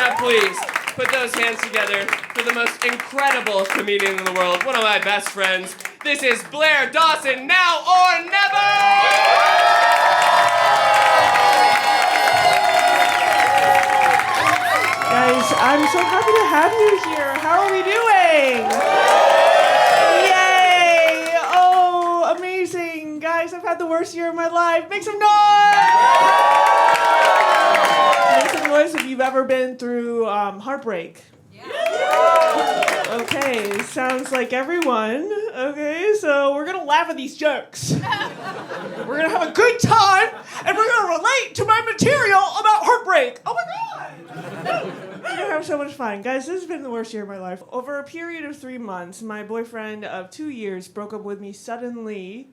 Now please, put those hands together for the most incredible comedian in the world, one of my best friends. This is Blair Dawson, now or never! Guys, I'm so happy to have you here. How are we doing? Yay! Oh, amazing. Guys, I've had the worst year of my life. Make some noise! Make some noise if you've ever been through heartbreak. Okay, sounds like everyone. Okay, so we're gonna laugh at these jokes. We're gonna have a good time, and we're gonna relate to my material about heartbreak. Oh my God! We're gonna have so much fun. Guys, this has been the worst year of my life. Over a period of 3 months, my boyfriend of 2 years broke up with me suddenly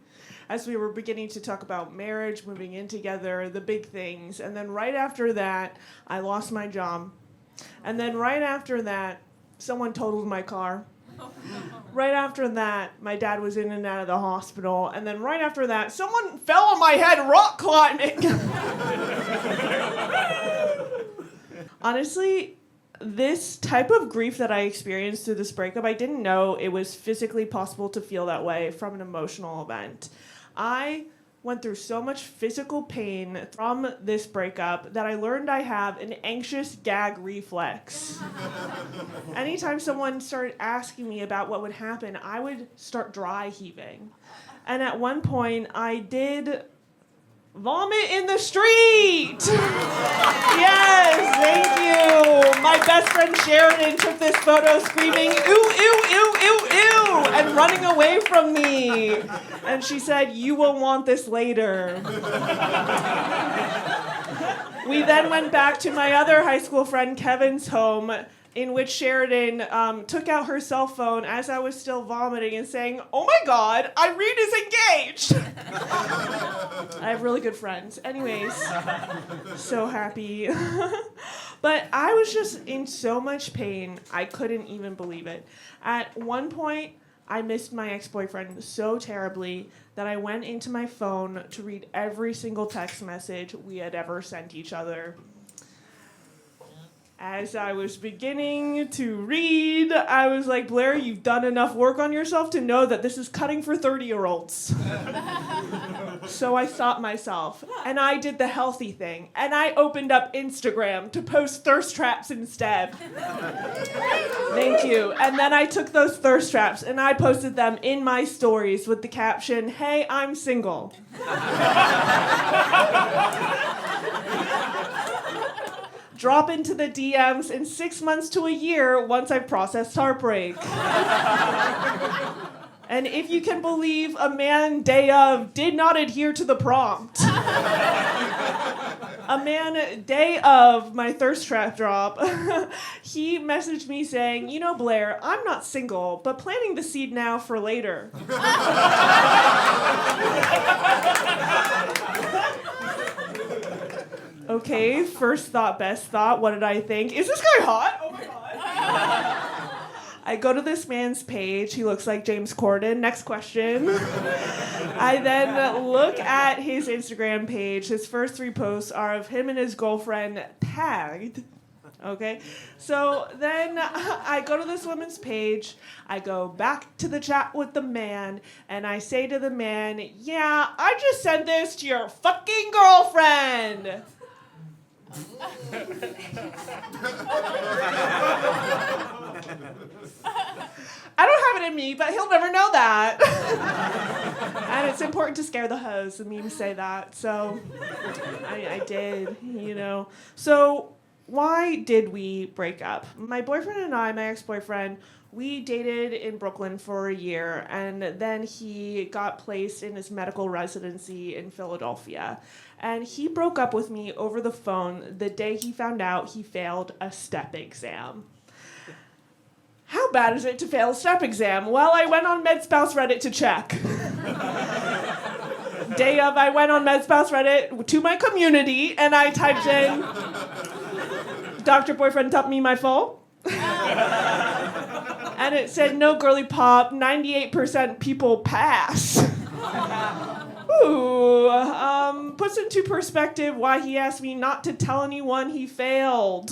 as we were beginning to talk about marriage, moving in together, the big things. And then right after that, I lost my job. And then right after that, someone totaled my car. Right after that, my dad was in and out of the hospital. And then right after that, someone fell on my head rock climbing. Honestly, this type of grief that I experienced through this breakup, I didn't know it was physically possible to feel that way from an emotional event. I went through so much physical pain from this breakup that I learned I have an anxious gag reflex. Anytime someone started asking me about what would happen, I would start dry heaving. And at one point, I did vomit in the street! Yes, thank you! My best friend Shearer took this photo screaming, "Ew, ew, ew, ew, ew," and running away from me. And she said, "You will want this later." We then went back to my other high school friend Kevin's home, in which Sheridan took out her cell phone as I was still vomiting and saying, "Oh my God, Irene is engaged!" I have really good friends. Anyways, so happy. But I was just in so much pain, I couldn't even believe it. At one point, I missed my ex-boyfriend so terribly that I went into my phone to read every single text message we had ever sent each other. As I was beginning to read, I was like, "Blair, you've done enough work on yourself to know that this is cutting for 30-year-olds. So I stopped myself, and I did the healthy thing, and I opened up Instagram to post thirst traps instead. Thank you. And then I took those thirst traps, and I posted them in my stories with the caption, "Hey, I'm single." Drop into the DMs in 6 months to a year once I've processed heartbreak. And if you can believe, a man day of did not adhere to the prompt. A man day of my thirst trap drop, he messaged me saying, "You know, Blair, I'm not single, but planting the seed now for later." Okay, first thought, best thought, what did I think? Is this guy hot? Oh my God. I go to this man's page, he looks like James Corden. Next question. I then look at his Instagram page. His first 3 posts are of him and his girlfriend tagged. Okay, so then I go to this woman's page, I go back to the chat with the man, and I say to the man, "Yeah, I just sent this to your fucking girlfriend." I don't have it in me, but he'll never know that. And it's important to scare the hoes, the memes say that, so I did, you know. So why did we break up? My boyfriend and I, my ex-boyfriend, we dated in Brooklyn for a year, and then he got placed in his medical residency in Philadelphia. And he broke up with me over the phone the day he found out he failed a step exam. How bad is it to fail a step exam? Well, I went on MedSpouse Reddit to check. Day of, I went on MedSpouse Reddit to my community, and I typed in, "Dr. Boyfriend, dump me my full." And it said, "No, girly pop, 98% people pass." Puts into perspective why he asked me not to tell anyone he failed.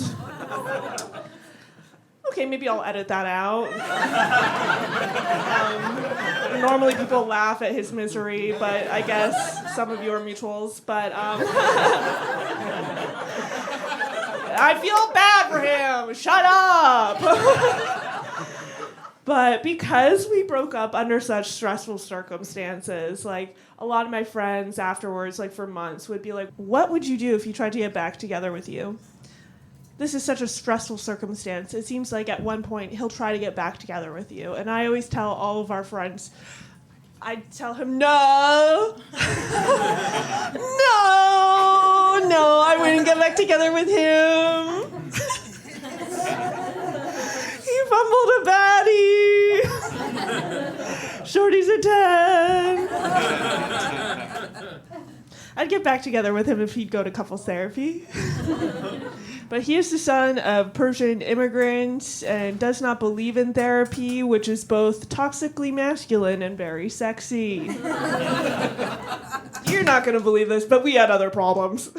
Okay, maybe I'll edit that out. Normally people laugh at his misery, but I guess some of you are mutuals. But I feel bad for him. Shut up. But because we broke up under such stressful circumstances, like a lot of my friends afterwards, like for months, would be like, what would you do if he tried to get back together with you? This is such a stressful circumstance. It seems like at one point he'll try to get back together with you. And I always tell all of our friends, I tell him, no, I wouldn't get back together with him. He fumbled a baddie. Shorty's a 10. I'd get back together with him if he'd go to couples therapy. But he is the son of Persian immigrants and does not believe in therapy, which is both toxically masculine and very sexy. You're not going to believe this, but we had other problems.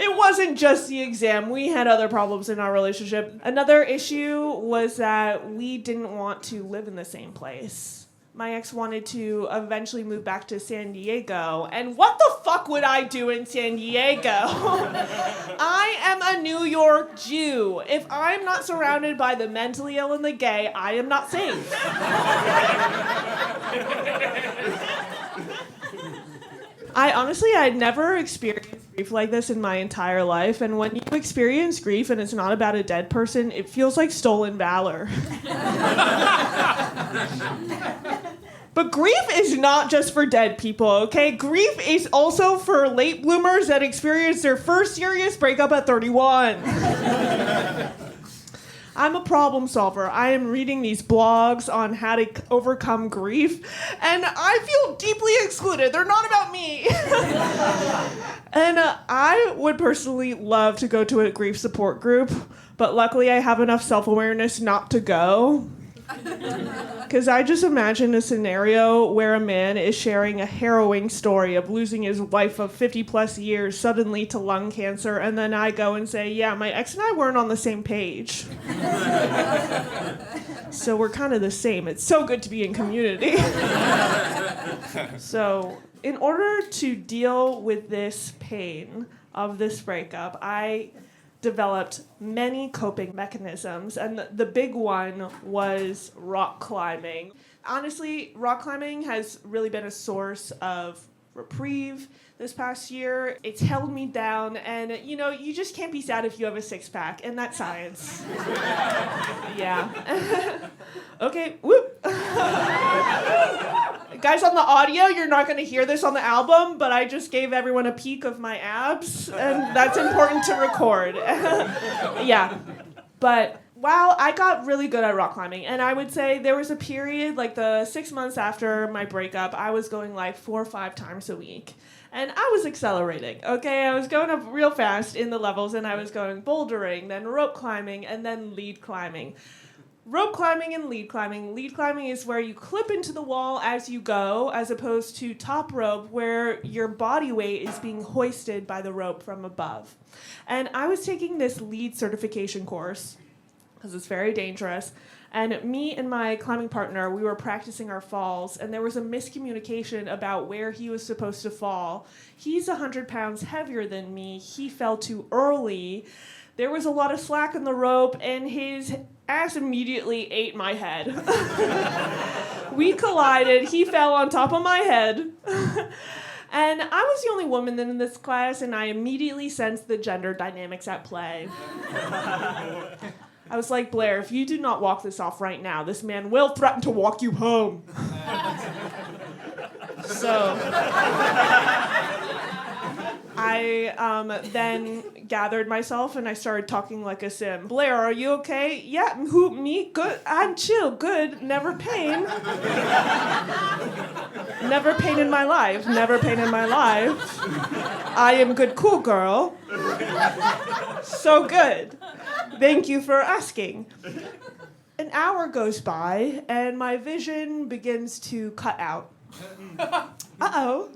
It wasn't just the exam. We had other problems in our relationship. Another issue was that we didn't want to live in the same place. My ex wanted to eventually move back to San Diego, and what the fuck would I do in San Diego? I am a New York Jew. If I'm not surrounded by the mentally ill and the gay, I am not safe. I'd never experienced grief like this in my entire life, and when you experience grief and it's not about a dead person, it feels like stolen valor. But grief is not just for dead people, okay? Grief is also for late bloomers that experience their first serious breakup at 31. I'm a problem solver. I am reading these blogs on how to overcome grief, and I feel deeply excluded. They're not about me. And I would personally love to go to a grief support group, but luckily I have enough self-awareness not to go. Because I just imagine a scenario where a man is sharing a harrowing story of losing his wife of 50 plus years suddenly to lung cancer, and then I go and say, yeah, my ex and I weren't on the same page. So we're kind of the same. It's so good to be in community. So in order to deal with this pain of this breakup, I developed many coping mechanisms, and the big one was rock climbing. Honestly, rock climbing has really been a source of reprieve this past year. It's held me down, and you just can't be sad if you have a six-pack, and that's science. Yeah. Okay, whoop. Guys on the audio, you're not going to hear this on the album, but I just gave everyone a peek of my abs, and that's important to record. Yeah. But wow, I got really good at rock climbing, and I would say there was a period, like the 6 months after my breakup, I was going like 4 or 5 times a week. And I was accelerating, okay? I was going up real fast in the levels, and I was going bouldering, then rope climbing, and then lead climbing. Rope climbing and lead climbing. Lead climbing is where you clip into the wall as you go, as opposed to top rope, where your body weight is being hoisted by the rope from above. And I was taking this lead certification course, because it's very dangerous. And me and my climbing partner, we were practicing our falls, and there was a miscommunication about where he was supposed to fall. He's 100 pounds heavier than me. He fell too early. There was a lot of slack in the rope, and his ass immediately ate my head. We collided. He fell on top of my head. And I was the only woman in this class, and I immediately sensed the gender dynamics at play. I was like, Blair, if you do not walk this off right now, this man will threaten to walk you home. So I then gathered myself and I started talking like a sim. Blair, are you okay? Yeah, who, me? Good. I'm chill. Good. Never pain. Never pain in my life. Never pain in my life. I am good, cool girl. So good. Thank you for asking. An hour goes by and my vision begins to cut out. Uh-oh.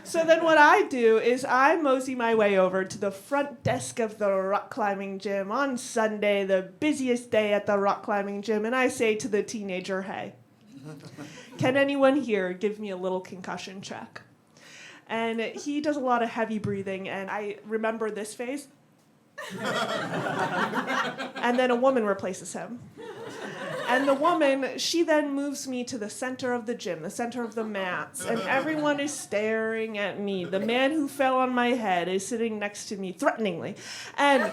So then what I do is I mosey my way over to the front desk of the rock climbing gym on Sunday, the busiest day at the rock climbing gym, and I say to the teenager, hey, can anyone here give me a little concussion check? And he does a lot of heavy breathing, and I remember this face. And then a woman replaces him. And the woman, she then moves me to the center of the gym, the center of the mats, and everyone is staring at me. The man who fell on my head is sitting next to me threateningly. And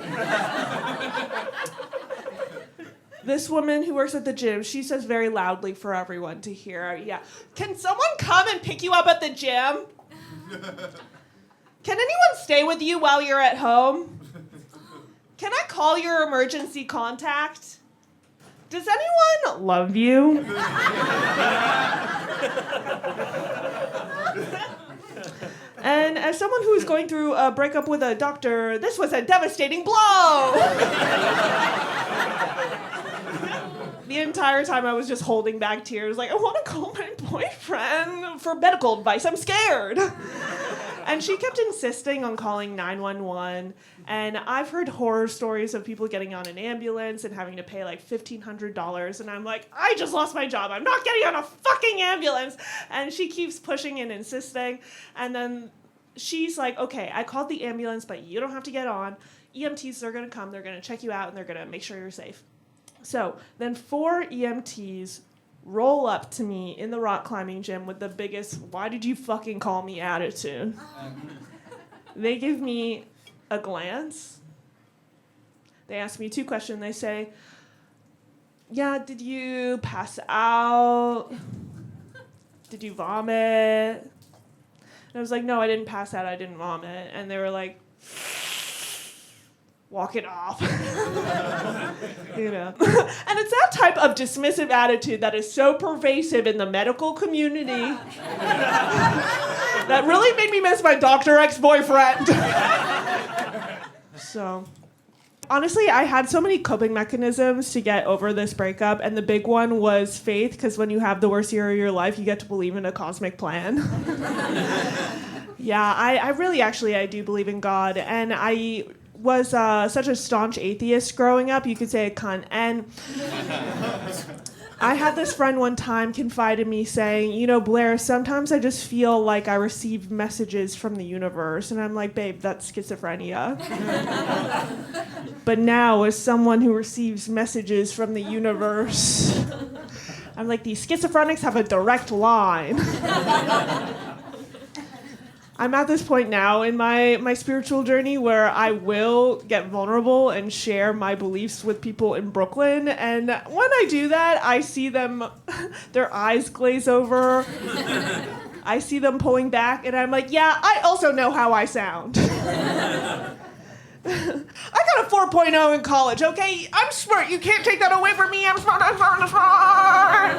this woman who works at the gym, she says very loudly for everyone to hear, yeah, can someone come and pick you up at the gym? Can anyone stay with you while you're at home? Can I call your emergency contact? Does anyone love you? And as someone who is going through a breakup with a doctor, this was a devastating blow. The entire time I was just holding back tears, like, I want to call my boyfriend for medical advice. I'm scared. And she kept insisting on calling 911. And I've heard horror stories of people getting on an ambulance and having to pay like $1,500. And I'm like, I just lost my job. I'm not getting on a fucking ambulance. And she keeps pushing and insisting. And then she's like, okay, I called the ambulance, but you don't have to get on. EMTs are going to come. They're going to check you out, and they're going to make sure you're safe. So then 4 EMTs roll up to me in the rock climbing gym with the biggest, why did you fucking call me attitude? They give me a glance. They ask me 2 questions. They say, yeah, did you pass out? Did you vomit? And I was like, no, I didn't pass out. I didn't vomit. And they were like, walk it off. You know. And it's that type of dismissive attitude that is so pervasive in the medical community that really made me miss my doctor ex-boyfriend. So, honestly, I had so many coping mechanisms to get over this breakup, and the big one was faith, because when you have the worst year of your life, you get to believe in a cosmic plan. Yeah, I really actually, I do believe in God, and I was such a staunch atheist growing up, you could say a cunt, and I had this friend one time confide in me saying, you know, Blair, sometimes I just feel like I receive messages from the universe, and I'm like, babe, that's schizophrenia. But now, as someone who receives messages from the universe, I'm like, these schizophrenics have a direct line. I'm at this point now in my spiritual journey where I will get vulnerable and share my beliefs with people in Brooklyn. And when I do that, I see them, their eyes glaze over. I see them pulling back, and I'm like, yeah, I also know how I sound. I got a 4.0 in college, okay? I'm smart. You can't take that away from me. I'm smart, I'm smart, I'm smart.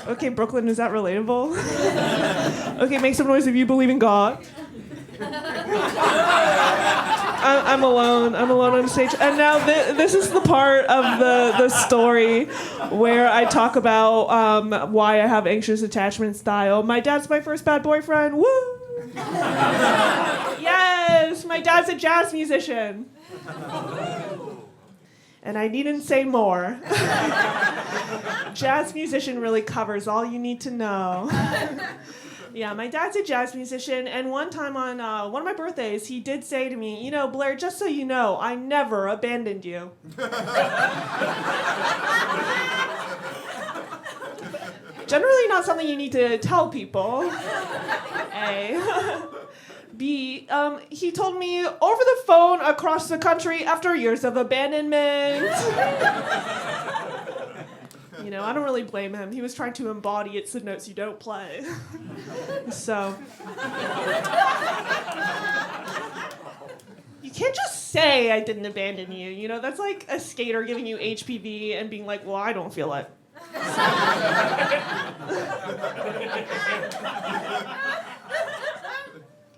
Okay, Brooklyn, is that relatable? Okay, make some noise if you believe in God. I'm alone. I'm alone on stage. And now this is the part of the story where I talk about why I have anxious attachment style. My dad's my first bad boyfriend. Woo! Yes, my dad's a jazz musician. And I needn't say more. Jazz musician really covers all you need to know. Yeah, my dad's a jazz musician, and one time on one of my birthdays, he did say to me, you know, Blair, just so you know, I never abandoned you. Generally not something you need to tell people. A. B, he told me over the phone across the country after years of abandonment. You know, I don't really blame him. He was trying to embody It's the Notes You Don't Play. So. You can't just say I didn't abandon you. You know, that's like a skater giving you HPV and being like, well, I don't feel it.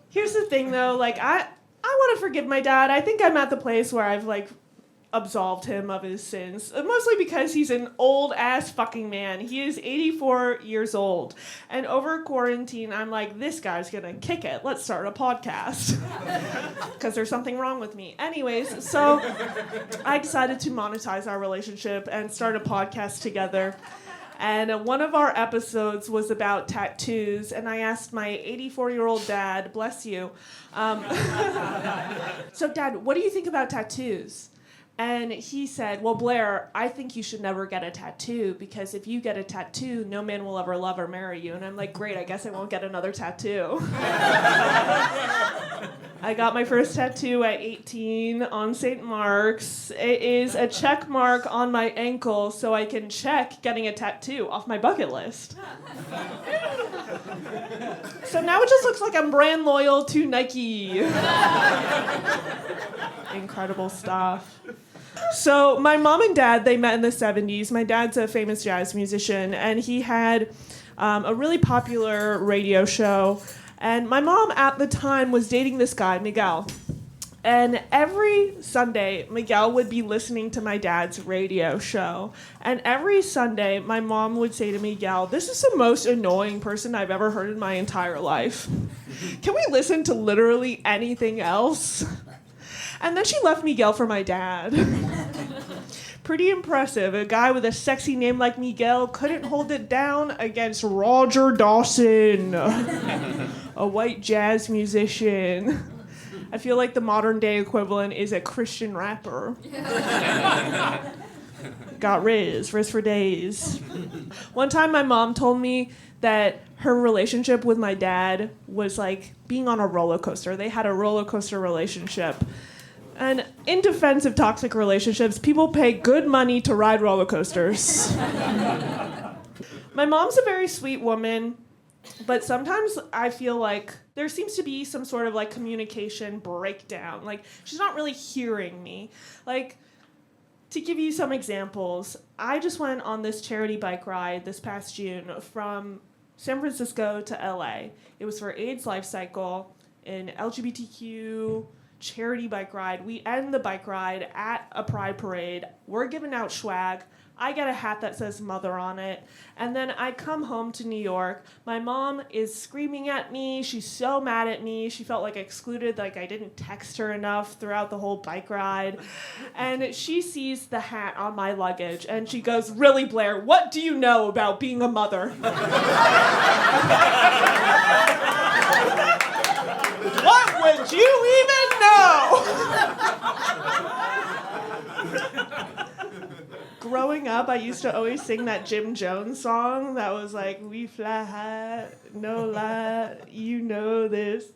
Here's the thing, though. Like, I want to forgive my dad. I think I'm at the place where I've, like, absolved him of his sins, mostly because he's an old-ass fucking man. He is 84 years old. And over quarantine, I'm like, this guy's gonna kick it. Let's start a podcast. Because there's something wrong with me. Anyways, so I decided to monetize our relationship and start a podcast together. And one of our episodes was about tattoos, and I asked my 84-year-old dad, bless you, so Dad, what do you think about tattoos? And he said, well, Blair, I think you should never get a tattoo, because if you get a tattoo, no man will ever love or marry you. And I'm like, great, I guess I won't get another tattoo. I got my first tattoo at 18 on St. Mark's. It is a check mark on my ankle so I can check getting a tattoo off my bucket list. So now it just looks like I'm brand loyal to Nike. Incredible stuff. So my mom and dad, they met in the 70s. My dad's a famous jazz musician, and he had a really popular radio show. And my mom at the time was dating this guy, Miguel. And every Sunday, Miguel would be listening to my dad's radio show. And every Sunday, my mom would say to Miguel, this is the most annoying person I've ever heard in my entire life. Can we listen to literally anything else? And then she left Miguel for my dad. Pretty impressive. A guy with a sexy name like Miguel couldn't hold it down against Roger Dawson, a white jazz musician. I feel like the modern day equivalent is a Christian rapper. Got Riz for days. One time my mom told me that her relationship with my dad was like being on a roller coaster. They had a roller coaster relationship. And in defense of toxic relationships, people pay good money to ride roller coasters. My mom's a very sweet woman, but sometimes I feel like there seems to be some sort of like communication breakdown. Like she's not really hearing me. Like, to give you some examples, I just went on this charity bike ride this past June from San Francisco to LA. It was for AIDS Life Cycle, an LGBTQ charity bike ride. We end the bike ride at a pride parade. We're giving out swag. I get a hat that says mother on it. And then I come home to New York. My mom is screaming at me. She's so mad at me. She felt like excluded, like I didn't text her enough throughout the whole bike ride. And she sees the hat on my luggage and she goes, really, Blair, what do you know about being a mother? What would you even know? Growing up, I used to always sing that Jim Jones song that was like, we fly high, no lie, you know this.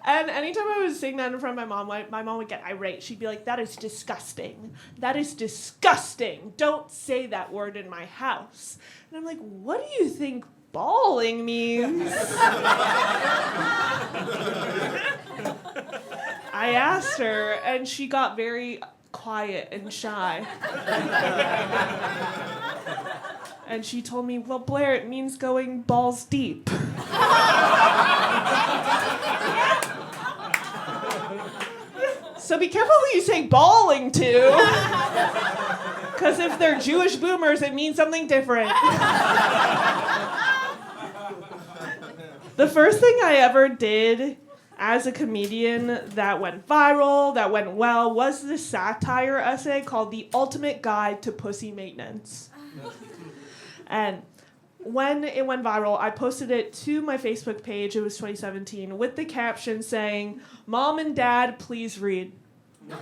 And anytime I would sing that in front of my mom would get irate. She'd be like, that is disgusting. That is disgusting. Don't say that word in my house. And I'm like, what do you think bawling means? I asked her, and she got very quiet and shy. And she told me, well, Blair, it means going balls deep. So be careful who you say bawling to. Because if they're Jewish boomers, it means something different. The first thing I ever did as a comedian that went viral, that went well, was this satire essay called The Ultimate Guide to Pussy Maintenance. And when it went viral, I posted it to my Facebook page, it was 2017, with the caption saying, Mom and Dad, please read. And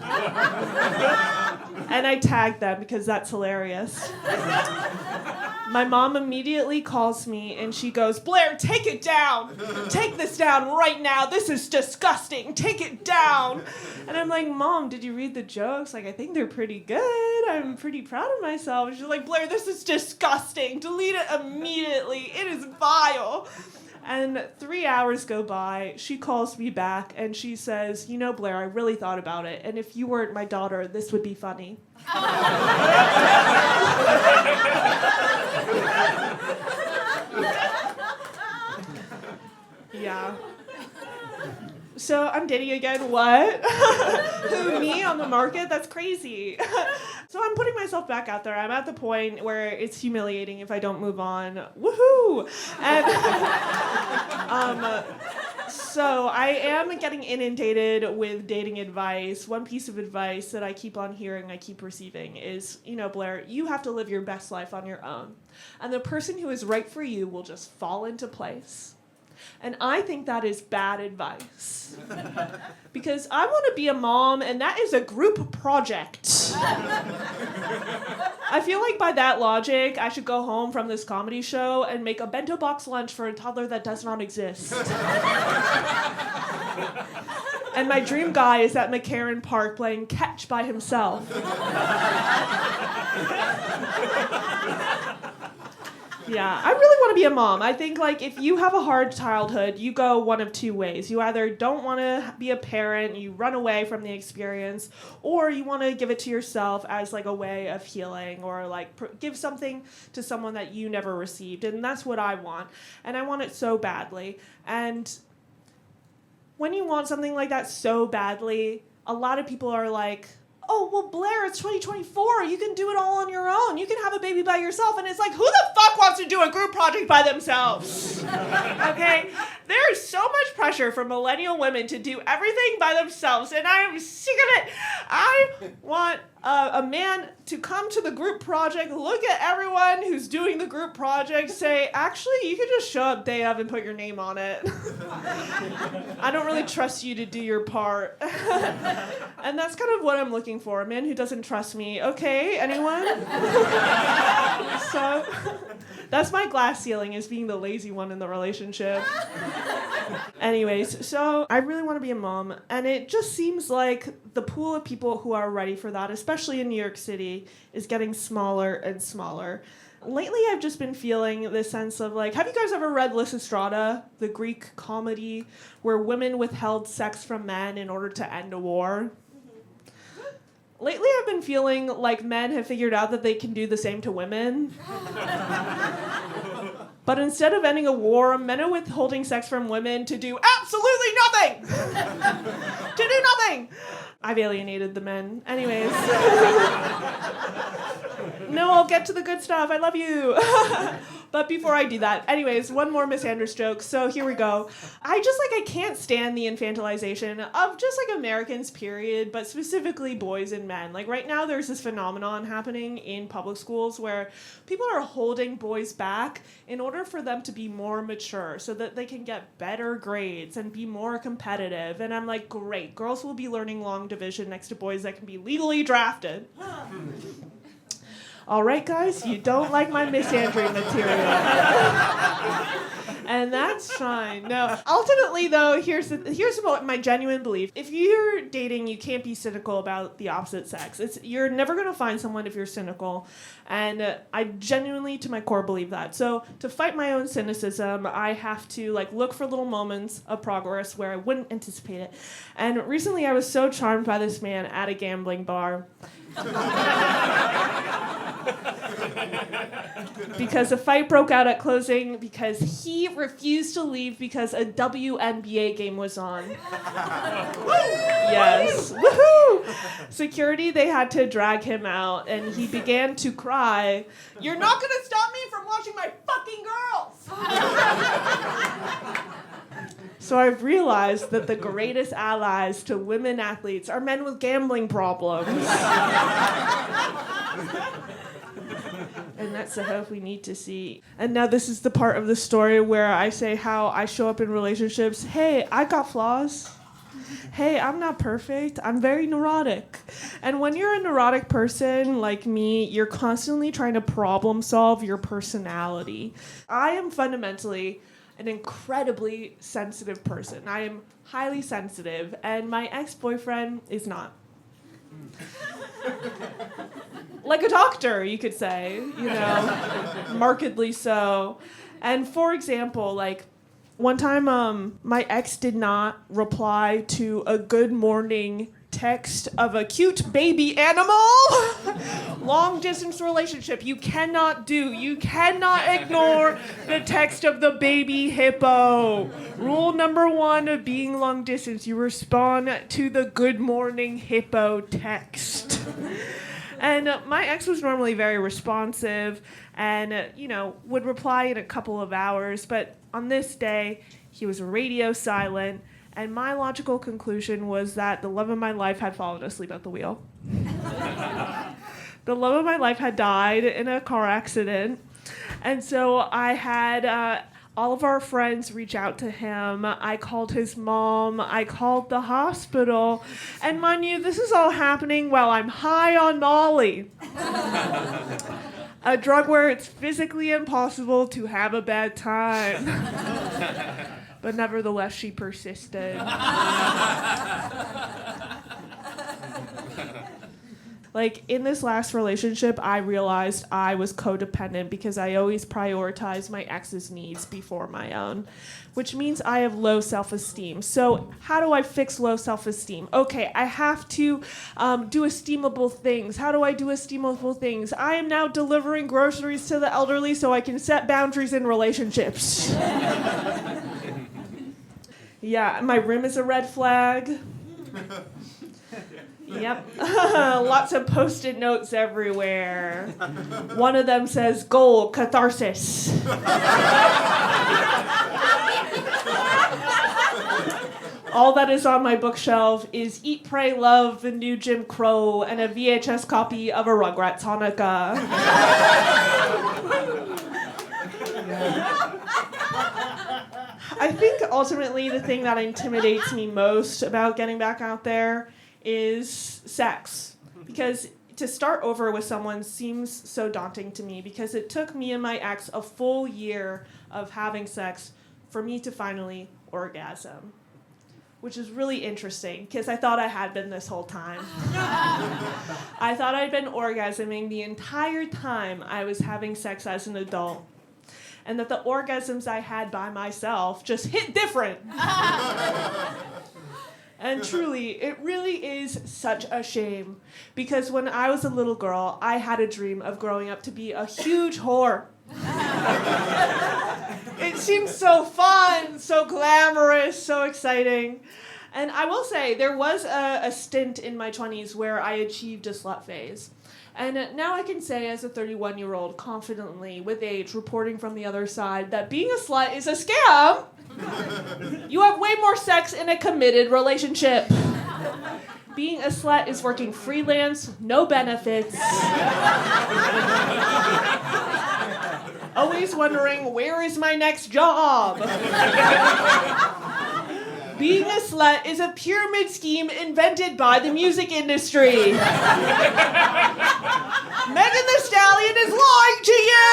I tagged them because that's hilarious. My mom immediately calls me and she goes, Blair, take it down. Take this down right now. This is disgusting. Take it down. And I'm like, Mom, did you read the jokes? Like, I think they're pretty good. I'm pretty proud of myself. She's like, Blair, this is disgusting. Delete it immediately. It is vile. And 3 hours go by, she calls me back, and she says, you know, Blair, I really thought about it, and if you weren't my daughter, this would be funny. Yeah. So I'm dating again, what? Who, me on the market? That's crazy. So I'm putting myself back out there. I'm at the point where it's humiliating if I don't move on. Woohoo! And so I am getting inundated with dating advice. One piece of advice that I keep on hearing, I keep receiving is, Blair, you have to live your best life on your own. And the person who is right for you will just fall into place. And I think that is bad advice. Because I want to be a mom, and that is a group project. I feel like by that logic, I should go home from this comedy show and make a bento box lunch for a toddler that does not exist. And my dream guy is at McCarran Park playing catch by himself. Yeah, I really want to be a mom. I think, if you have a hard childhood, you go one of two ways. You either don't want to be a parent, you run away from the experience, or you want to give it to yourself as, a way of healing, or, give something to someone that you never received. And that's what I want. And I want it so badly. And when you want something like that so badly, a lot of people are like, oh, well, Blair, it's 2024. You can do it all on your own. You can have a baby by yourself. And it's like, who the fuck wants to do a group project by themselves? Okay? There is so much pressure for millennial women to do everything by themselves, and I am sick of it. I want a man to come to the group project, look at everyone who's doing the group project, say, actually, you can just show up day of and put your name on it. I don't really trust you to do your part. And that's kind of what I'm looking for, a man who doesn't trust me. Okay, anyone? So that's my glass ceiling, is being the lazy one in the relationship. Anyways, so I really want to be a mom, and it just seems like the pool of people who are ready for that, especially in New York City, is getting smaller and smaller. Lately, I've just been feeling this sense of have you guys ever read Lysistrata, the Greek comedy where women withheld sex from men in order to end a war? Lately, I've been feeling like men have figured out that they can do the same to women. But instead of ending a war, men are withholding sex from women to do absolutely nothing! To do nothing! I've alienated the men. Anyways. No, I'll get to the good stuff. I love you. But before I do that, anyways, one more Miss Anders joke. So here we go. I can't stand the infantilization of just Americans, period, but specifically boys and men. Right now there's this phenomenon happening in public schools where people are holding boys back in order for them to be more mature so that they can get better grades and be more competitive. And I'm like, great, girls will be learning long division next to boys that can be legally drafted. All right, guys, you don't like my misandry material. And that's fine. No, ultimately, though, here's what my genuine belief. If you're dating, you can't be cynical about the opposite sex. You're never going to find someone if you're cynical. And I genuinely, to my core, believe that. So to fight my own cynicism, I have to look for little moments of progress where I wouldn't anticipate it. And recently, I was so charmed by this man at a gambling bar. Because a fight broke out at closing because he refused to leave because a WNBA game was on. Yes. Woohoo! Security, they had to drag him out, and he began to cry. You're not going to stop me from watching my fucking girls! So I've realized that the greatest allies to women athletes are men with gambling problems. And that's the hope we need to see. And now this is the part of the story where I say how I show up in relationships. Hey, I got flaws. Hey, I'm not perfect. I'm very neurotic. And when you're a neurotic person like me, you're constantly trying to problem solve your personality. I am fundamentally an incredibly sensitive person. I am highly sensitive, and my ex-boyfriend is not. Like a doctor, you could say, markedly so. And for example, one time my ex did not reply to a good morning text of a cute baby animal. Long distance relationship. You cannot ignore the text of the baby hippo. Rule number 1 of being long distance, you respond to the good morning hippo text. And my ex was normally very responsive and, would reply in a couple of hours. But on this day, he was radio silent. And my logical conclusion was that the love of my life had fallen asleep at the wheel. The love of my life had died in a car accident. And so I had all of our friends reach out to him. I called his mom. I called the hospital. And mind you, this is all happening while I'm high on Molly. A drug where it's physically impossible to have a bad time. But nevertheless, she persisted. Like, in this last relationship, I realized I was codependent because I always prioritized my ex's needs before my own, which means I have low self-esteem. So how do I fix low self-esteem? Okay, I have to do esteemable things. How do I do esteemable things? I am now delivering groceries to the elderly so I can set boundaries in relationships. Yeah, my room is a red flag. Yep. Lots of Post-it notes everywhere. One of them says, goal, catharsis. All that is on my bookshelf is Eat, Pray, Love, The New Jim Crow, and a VHS copy of a Rugrats Hanukkah. I think ultimately the thing that intimidates me most about getting back out there is sex. Because to start over with someone seems so daunting to me because it took me and my ex a full year of having sex for me to finally orgasm. Which is really interesting because I thought I had been this whole time. I thought I'd been orgasming the entire time I was having sex as an adult. And that the orgasms I had by myself just hit different. And truly, it really is such a shame. Because when I was a little girl, I had a dream of growing up to be a huge whore. It seems so fun, so glamorous, so exciting. And I will say, there was a stint in my 20s where I achieved a slut phase. And now I can say, as a 31-year-old, confidently, with age, reporting from the other side, that being a slut is a scam. You have way more sex in a committed relationship. Being a slut is working freelance, no benefits. Always wondering, where is my next job? Being a slut is a pyramid scheme invented by the music industry. Megan Thee Stallion is lying to you!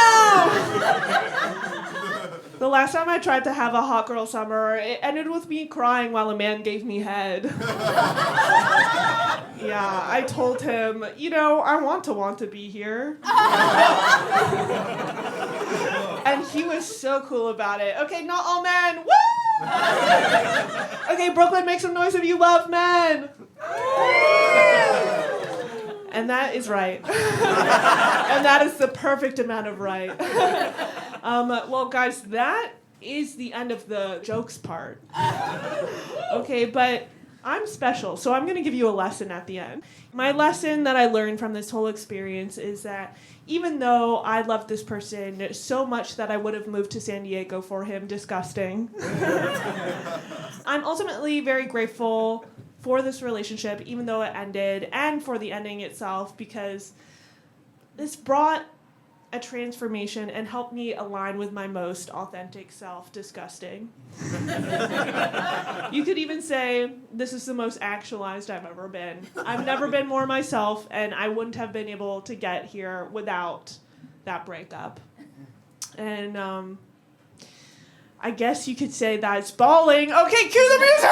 The last time I tried to have a hot girl summer, it ended with me crying while a man gave me head. Yeah, I told him, I want to be here. And he was so cool about it. Okay, not all men. Woo! Okay, Brooklyn, make some noise if you love men. And that is right. And that is the perfect amount of right. Well, guys, that is the end of the jokes part. Okay, but I'm special, so I'm going to give you a lesson at the end. My lesson that I learned from this whole experience is that even though I loved this person so much that I would have moved to San Diego for him, disgusting, I'm ultimately very grateful for this relationship, even though it ended, and for the ending itself, because this brought a transformation and helped me align with my most authentic self. Disgusting. You could even say this is the most actualized I've ever been. I've never been more myself, and I wouldn't have been able to get here without that breakup. And I guess you could say that's balling. Okay, cue the music!